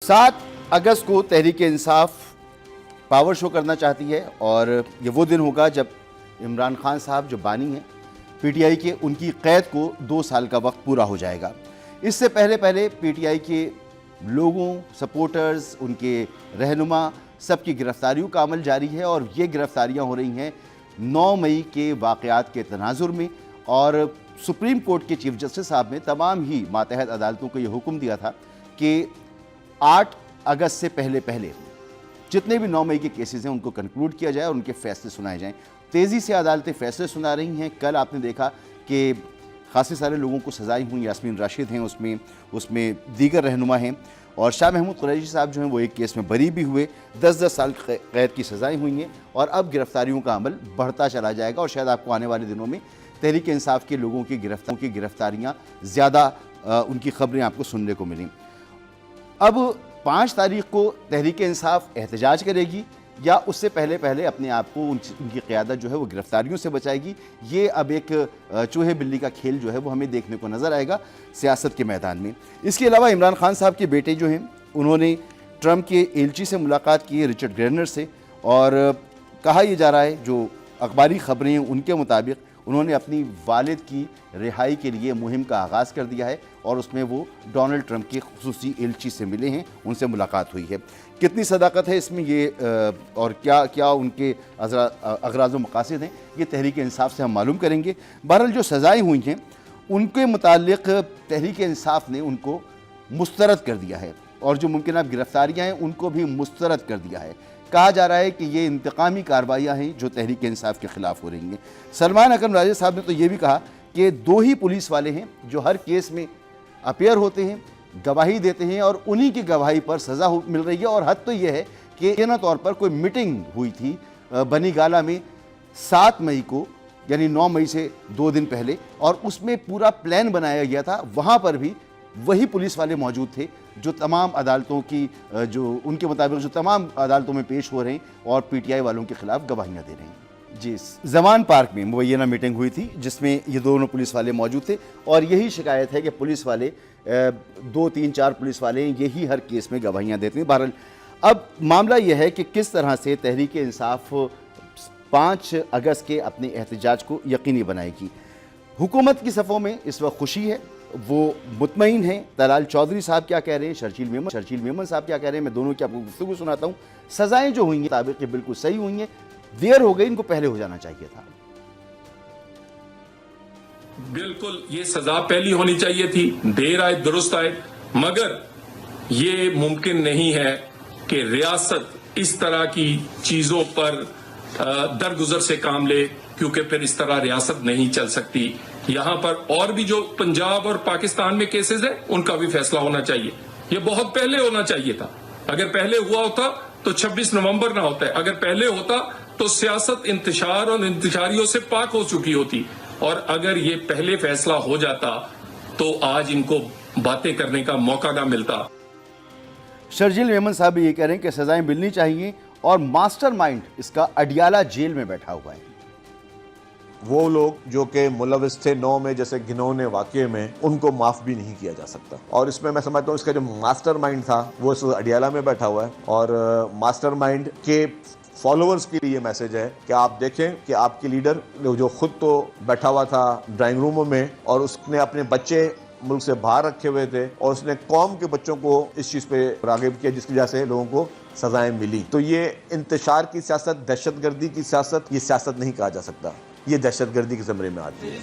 7 अगस्त को Tehreek-e-Insaf power show करना चाहती है और ये वो दिन होगा जब इमरान खान साहब जो बानी हैं पीटीआई के, उनकी कैद को 2 साल का वक्त पूरा हो जाएगा। इससे पहले पीटीआई के लोगों, सपोर्टर्स, उनके रहनुमा सबकी गिरफ्तारियों का अमल जारी है और ये गिरफ्तारियां हो रही हैं 9 मई के वाक़यात के तनाजुर में। और सुप्रीम कोर्ट के चीफ जस्टिस साहब ने तमाम ही मातहत अदालतों को ये हुक्म दिया था कि 8 अगस्त से पहले जितने भी 9 मई के केसेस हैं उनको कंक्लूड किया जाए और उनके फैसले सुनाए जाएं। तेज़ी से अदालतें फैसले सुना रही हैं। कल आपने देखा कि खासे सारे लोगों को सजाएं हुई। यास्मीन राशिद हैं उसमें दीगर रहनुमा हैं और शाह महमूद कुरैशी साहब जो हैं वो एक केस में बरी भी हुए। 10-10 साल कैद की सजाएं हुई हैं और अब गिरफ्तारियों का अमल बढ़ता चला जाएगा और शायद आपको आने वाले दिनों में तहरीक इंसाफ के लोगों की गिरफ्तारियाँ ज़्यादा उनकी खबरें आपको सुनने को मिली। अब 5 तारीख को तहरीक इंसाफ एहतजाज करेगी या उससे पहले अपने आप को उनकी क़यादत जो है वो गिरफ्तारियों से बचाएगी। ये अब एक चूहे बिल्ली का खेल जो है वो हमें देखने को नज़र आएगा सियासत के मैदान में। इसके अलावा इमरान खान साहब के बेटे जो हैं उन्होंने ट्रंप के एलची से मुलाकात की है, रिचर्ड ग्रेनर से, और कहा यह जा रहा है, जो अखबारी खबरें हैं उनके मुताबिक उन्होंने अपनी वालिद की रिहाई के लिए मुहिम का आगाज़ कर दिया है और उसमें वो डोनाल्ड ट्रंप के खुसूसी एलची से मिले हैं, उनसे मुलाकात हुई है। कितनी सदाकत है इसमें ये और क्या क्या उनके अगराज़ व मकासद हैं, ये तहरीक इंसाफ से हम मालूम करेंगे। बहरहाल जो सज़ाएँ हुई हैं उनके मुतालिक तहरीक इंसाफ ने उनको मुस्तरद कर दिया है और जो मुमकिन गिरफ्तारियाँ हैं उनको भी मुस्तरद कर दिया है। कहा जा रहा है कि ये इंतकामी कार्रवाइयाँ हैं जो तहरीक इंसाफ के ख़िलाफ़ हो रही हैं। सलमान अकरम राजा साहब ने तो ये भी कहा कि 2 ही पुलिस वाले हैं जो हर केस में अपेयर होते हैं, गवाही देते हैं और उन्हीं की गवाही पर सज़ा मिल रही है। और हद तो ये है कि यकीनी तौर पर कोई मीटिंग हुई थी बनी गाला में 7 मई को, यानी 9 मई से 2 दिन पहले, और उसमें पूरा प्लान बनाया गया था। वहाँ पर भी वही पुलिस वाले मौजूद थे जो तमाम अदालतों की जो उनके मुताबिक जो तमाम अदालतों में पेश हो रहे हैं और पीटीआई वालों के खिलाफ गवाहियाँ दे रहे हैं। जी, जमान पार्क में मुबैना मीटिंग हुई थी जिसमें ये दोनों पुलिस वाले मौजूद थे और यही शिकायत है कि पुलिस वाले 2, 3, 4 पुलिस वाले यही हर केस में गवाहियाँ देते हैं। बहरहाल अब मामला यह है कि किस तरह से तहरीक इंसाफ 5 अगस्त के अपने एहतजाज को यकीनी बनाएगी। हुकूमत की सफ़ों में इस वक्त खुशी है, वो मुतमईन हैं। तलाल चौधरी साहब क्या कह रहे हैं, शर्जील मेमन साहब क्या कह रहे हैं, मैं दोनों की आपको गुफ्तगू सुनाता हूँ। सज़ाएँ जो हुई हैं मुताबिक ये बिल्कुल सही हुई हैं, देर हो गई, इनको पहले हो जाना चाहिए था। बिल्कुल ये सजा पहली होनी चाहिए थी, देर आए दुरुस्त आए, मगर ये मुमकिन नहीं है कि रियासत इस तरह की चीजों पर दरगुजर से काम ले, क्योंकि फिर इस तरह रियासत नहीं चल सकती। यहां पर और भी जो पंजाब और पाकिस्तान में केसेस है उनका भी फैसला होना चाहिए। ये बहुत पहले होना चाहिए था। अगर पहले हुआ होता तो 26 नवंबर ना होता है। अगर पहले होता तो सियासत इंतशार और इंतशारियों से पाक हो चुकी होती और अगर ये पहले फैसला हो जाता तो आज इनको बातें करने का मौका ना मिलता। शर्जील मेमन साहब भी ये कह रहे हैं कि सजाएं मिलनी चाहिए और मास्टरमाइंड इसका अडियाला जेल में बैठा हुआ है। वो लोग जो कि मुलविस थे 9 में जैसे घिनौने वाक़ये में, उनको माफ़ भी नहीं किया जा सकता। और इसमें मैं समझता हूँ इसका जो मास्टरमाइंड था वो इस अडियाला में बैठा हुआ है और मास्टरमाइंड के फॉलोअर्स के लिए मैसेज है कि आप देखें कि आपके लीडर जो खुद तो बैठा हुआ था ड्राइंग रूमों में और उसने अपने बच्चे मुल्क से बाहर रखे हुए थे और उसने कौम के बच्चों को इस चीज़ पे राग़िब किया जिसकी वजह से लोगों को सजाएं मिली। तो ये इंतशार की सियासत, दहशतगर्दी की सियासत, ये सियासत नहीं कहा जा सकता, ये दहशतगर्दी के ज़मरे में आती है।